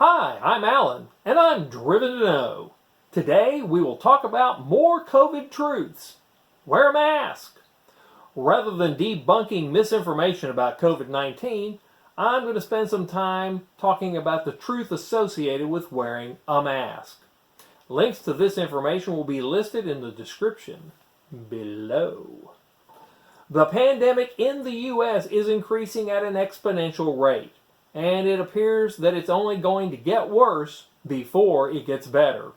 Hi, I'm Alan, and I'm driven to know. Today we will talk about more COVID truths. Wear a mask. Rather than debunking misinformation about COVID-19, I'm going to spend some time talking about the truth associated with wearing a mask. Links to this information will be listed in the description below. The pandemic in the U.S. is increasing at an exponential rate, and it appears that it's only going to get worse before it gets better.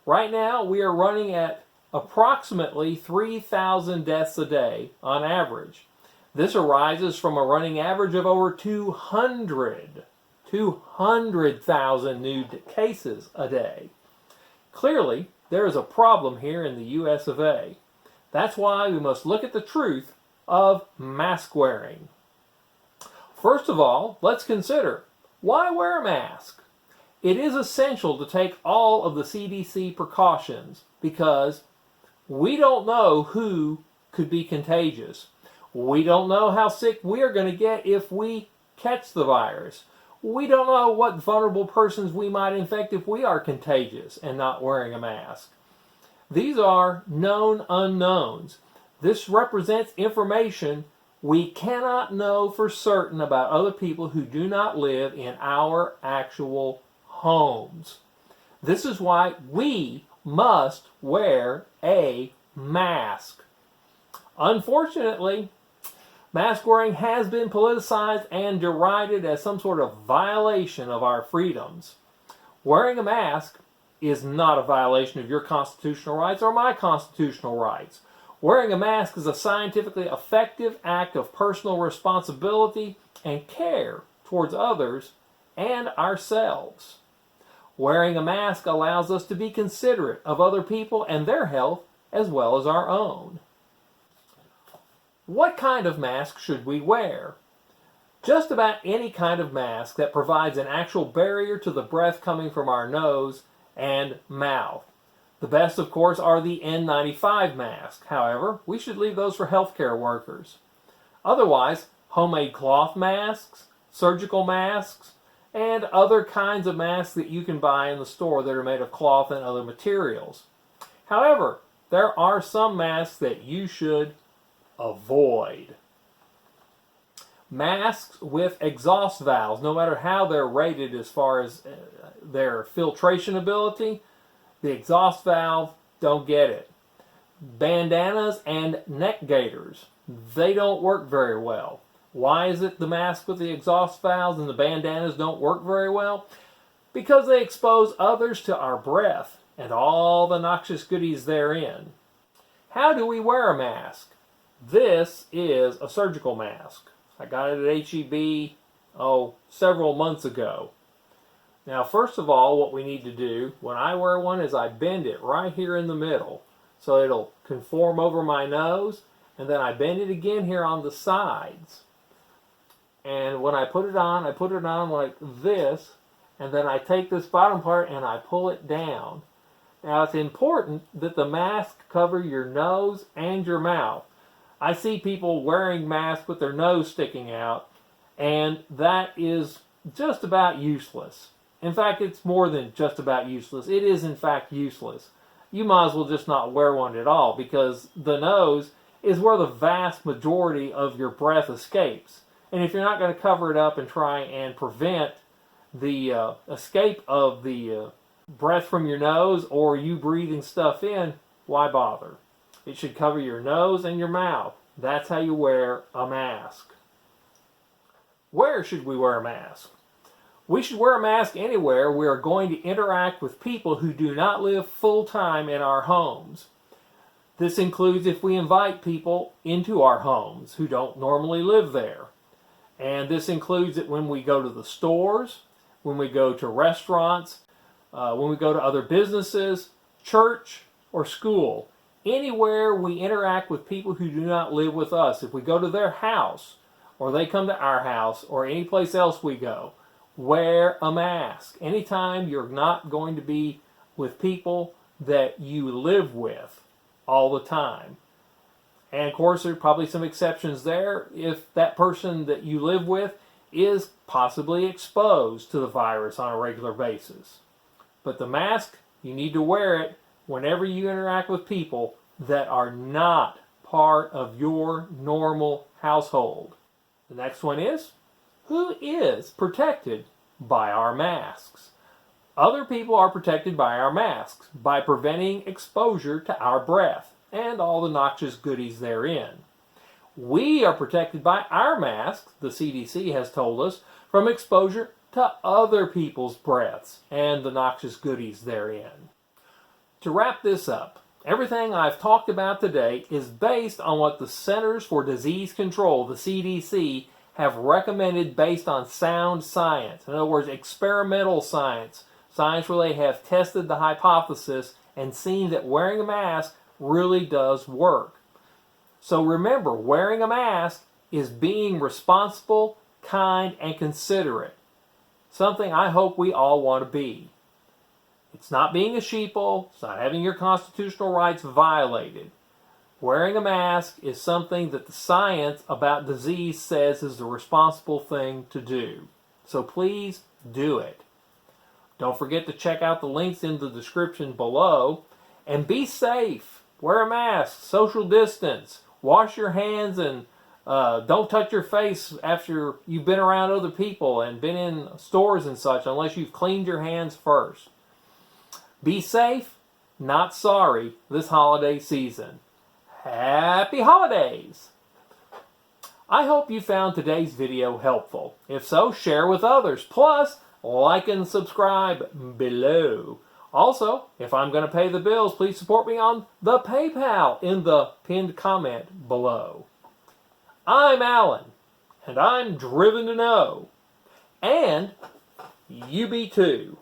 Right now, we are running at approximately 3,000 deaths a day on average. This arises from a running average of over 200,000 new cases a day. Clearly, there is a problem here in the US of A. That's why we must look at the truth of mask wearing. First of all, let's consider, why wear a mask? It is essential to take all of the CDC precautions because we don't know who could be contagious. We don't know how sick we are going to get if we catch the virus. We don't know what vulnerable persons we might infect if we are contagious and not wearing a mask. These are known unknowns. This represents information we cannot know for certain about other people who do not live in our actual homes. This is why we must wear a mask. Unfortunately, mask wearing has been politicized and derided as some sort of violation of our freedoms. Wearing a mask is not a violation of your constitutional rights or my constitutional rights. Wearing a mask is a scientifically effective act of personal responsibility and care towards others and ourselves. Wearing a mask allows us to be considerate of other people and their health as well as our own. What kind of mask should we wear? Just about any kind of mask that provides an actual barrier to the breath coming from our nose and mouth. The best, of course, are the N95 masks. However, we should leave those for healthcare workers. Otherwise, homemade cloth masks, surgical masks, and other kinds of masks that you can buy in the store that are made of cloth and other materials. However, there are some masks that you should avoid. Masks with exhaust valves, no matter how they're rated as far as their filtration ability, the exhaust valve, don't get it. Bandanas and neck gaiters, they don't work very well. Why is it the mask with the exhaust valves and the bandanas don't work very well? Because they expose others to our breath and all the noxious goodies therein. How do we wear a mask? This is a surgical mask. I got it at H-E-B, several months ago. Now, first of all, what we need to do when I wear one is I bend it right here in the middle so it'll conform over my nose, and then I bend it again here on the sides. And when I put it on like this, and then I take this bottom part and I pull it down. Now, it's important that the mask cover your nose and your mouth. I see people wearing masks with their nose sticking out, and that is just about useless. In fact, it's more than just about useless. It is, in fact, useless. You might as well just not wear one at all because the nose is where the vast majority of your breath escapes. And if you're not going to cover it up and try and prevent the escape of the breath from your nose or you breathing stuff in, why bother? It should cover your nose and your mouth. That's how you wear a mask. Where should we wear a mask? We should wear a mask anywhere we are going to interact with people who do not live full-time in our homes. This includes if we invite people into our homes who don't normally live there. And this includes it when we go to the stores, when we go to restaurants, when we go to other businesses, church, or school. Anywhere we interact with people who do not live with us. If we go to their house, or they come to our house, or any place else we go, wear a mask. Anytime you're not going to be with people that you live with all the time. And of course, there are probably some exceptions there. If that person that you live with is possibly exposed to the virus on a regular basis. But the mask, you need to wear it whenever you interact with people that are not part of your normal household. The next one is, who is protected by our masks? Other people are protected by our masks by preventing exposure to our breath and all the noxious goodies therein. We are protected by our masks, the CDC has told us, from exposure to other people's breaths and the noxious goodies therein. To wrap this up, everything I've talked about today is based on what the Centers for Disease Control, the CDC, have recommended based on sound science. In other words, experimental science. Science where they have tested the hypothesis and seen that wearing a mask really does work. So remember, wearing a mask is being responsible, kind, and considerate. Something I hope we all want to be. It's not being a sheeple. It's not having your constitutional rights violated. Wearing a mask is something that the science about disease says is the responsible thing to do. So please do it. Don't forget to check out the links in the description below. And be safe. Wear a mask. Social distance. Wash your hands and don't touch your face after you've been around other people and been in stores and such unless you've cleaned your hands first. Be safe, not sorry this holiday season. Happy holidays! I hope you found today's video helpful. If so, share with others. Plus, like and subscribe below. Also, if I'm going to pay the bills, please support me on the PayPal in the pinned comment below. I'm Alan, and I'm driven to know. And you be too.